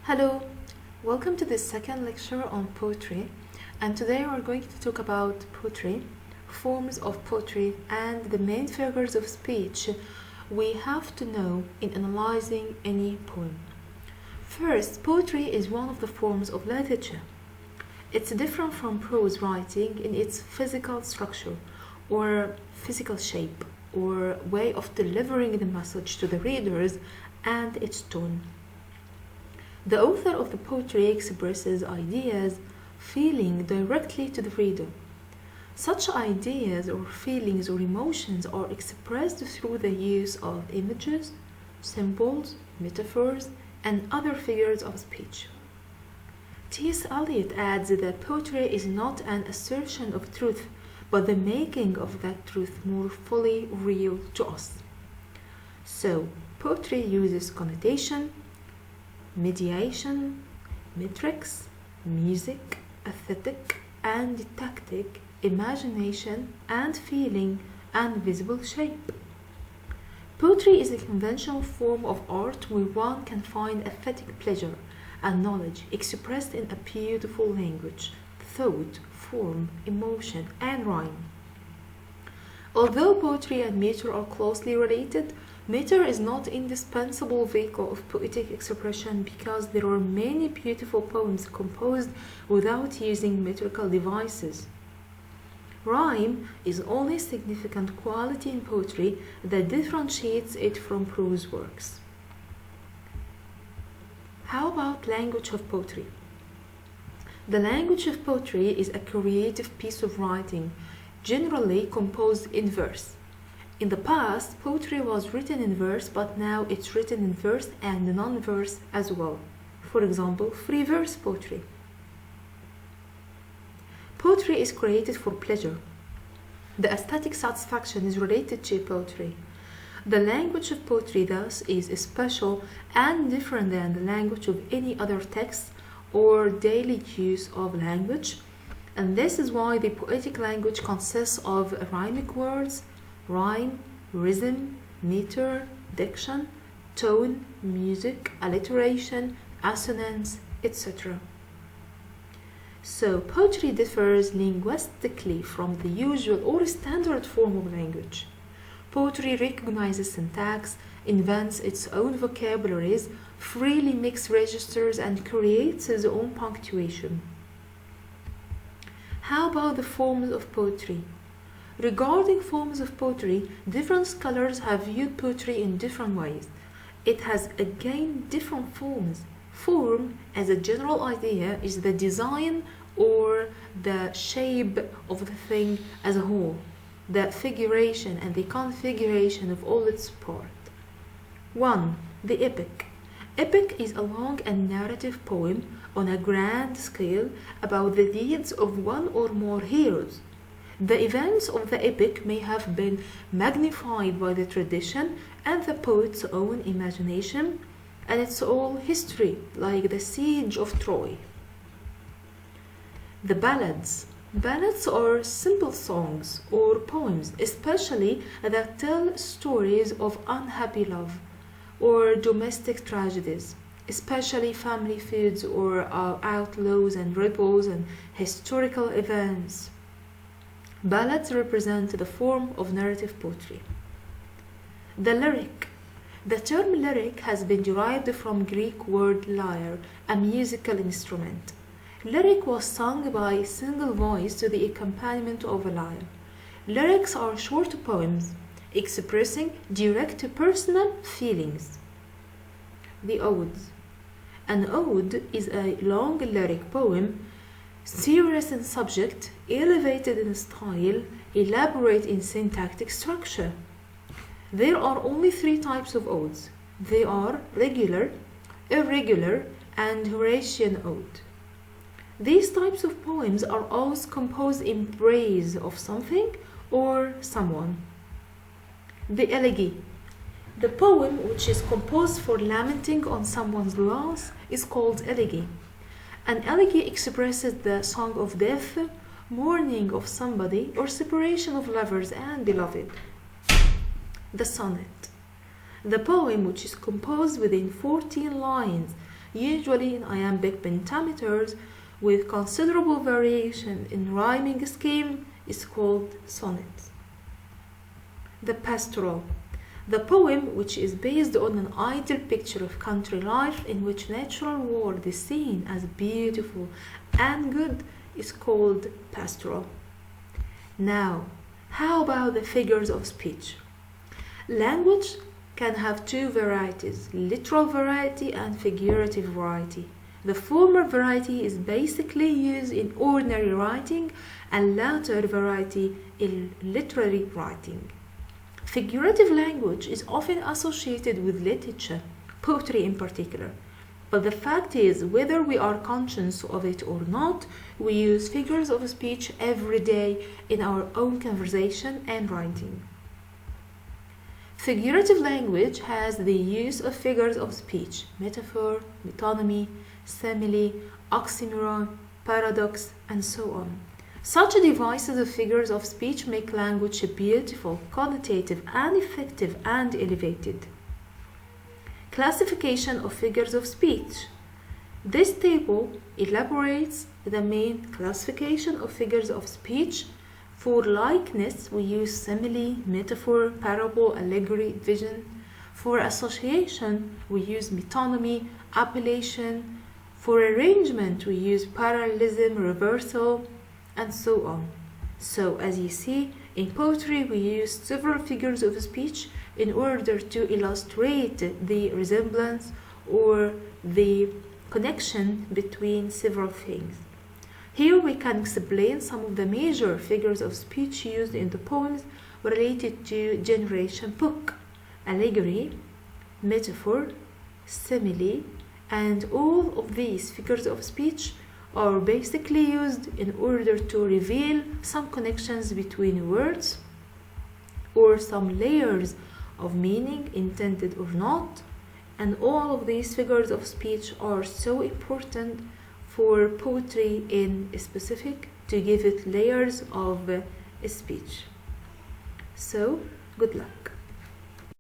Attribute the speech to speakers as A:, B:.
A: Hello, welcome to the second lecture on poetry, and today we're going to talk about poetry, forms of poetry, and the main figures of speech we have to know in analyzing any poem. First, poetry is one of the forms of literature. It's different from prose writing in its physical structure or physical shape or way of delivering the message to the readers and its tone. The author of the poetry expresses ideas, feeling directly to the reader. Such ideas or feelings or emotions are expressed through the use of images, symbols, metaphors, and other figures of speech. T.S. Eliot adds that poetry is not an assertion of truth, but the making of that truth more fully real to us. So, poetry uses connotation, mediation, metrics, music, aesthetic, and tactic, imagination, and feeling, and visible shape. Poetry is a conventional form of art where one can find aesthetic pleasure and knowledge expressed in a beautiful language, thought, form, emotion, and rhyme. Although poetry and meter are closely related, meter is not an indispensable vehicle of poetic expression because there are many beautiful poems composed without using metrical devices. Rhyme is only a significant quality in poetry that differentiates it from prose works. How about language of poetry? The language of poetry is a creative piece of writing, generally composed in verse. In the past, poetry was written in verse, but now it's written in verse and non-verse as well. For example, free verse poetry. Poetry is created for pleasure. The aesthetic satisfaction is related to poetry. The language of poetry, thus, is special and different than the language of any other text or daily use of language, and this is why the poetic language consists of rhymic words, rhyme, rhythm, meter, diction, tone, music, alliteration, assonance, etc. So, poetry differs linguistically from the usual or standard form of language. Poetry recognizes syntax, invents its own vocabularies, freely mixes registers, and creates its own punctuation. How about the forms of poetry? Regarding forms of poetry, different scholars have viewed poetry in different ways. It has again different forms. Form, as a general idea, is the design or the shape of the thing as a whole, the figuration and the configuration of all its parts. 1. The epic. Epic is a long and narrative poem on a grand scale about the deeds of one or more heroes. The events of the epic may have been magnified by the tradition and the poet's own imagination, and it's all history, like the siege of Troy. The ballads. Ballads are simple songs or poems, especially that tell stories of unhappy love or domestic tragedies, especially family feuds or outlaws and rebels and historical events. Ballads represent the form of narrative poetry. The lyric. The term lyric has been derived from Greek word lyre, a musical instrument. Lyric was sung by a single voice to the accompaniment of a lyre. Lyrics are short poems expressing direct personal feelings. The odes. An ode is a long lyric poem, serious in subject, elevated in style, elaborate in syntactic structure. There are only 3 types of odes. They are regular, irregular, and Horatian ode. These types of poems are always composed in praise of something or someone. The elegy. The poem which is composed for lamenting on someone's loss is called elegy. An elegy expresses the song of death, mourning of somebody, or separation of lovers and beloved. The sonnet. The poem, which is composed within 14 lines, usually in iambic pentameters, with considerable variation in rhyming scheme, is called sonnet. The pastoral. The poem, which is based on an ideal picture of country life in which natural world is seen as beautiful and good, is called pastoral. Now, how about the figures of speech? Language can have two varieties, literal variety and figurative variety. The former variety is basically used in ordinary writing and latter variety in literary writing. Figurative language is often associated with literature, poetry in particular. But the fact is, whether we are conscious of it or not, we use figures of speech every day in our own conversation and writing. Figurative language has the use of figures of speech, metaphor, metonymy, simile, oxymoron, paradox, and so on. Such devices of figures of speech make language beautiful, connotative, and effective and elevated. Classification of figures of speech. This table elaborates the main classification of figures of speech. For likeness, we use simile, metaphor, parable, allegory, vision. For association, we use metonymy, appellation. For arrangement, we use parallelism, reversal, and so on. So, as you see, in poetry, we use several figures of speech in order to illustrate the resemblance or the connection between several things. Here we can explain some of the major figures of speech used in the poems related to generation book, allegory, metaphor, simile, and all of these figures of speech are basically used in order to reveal some connections between words or some layers of meaning, intended or not, and all of these figures of speech are so important for poetry in specific to give it layers of speech. So, good luck.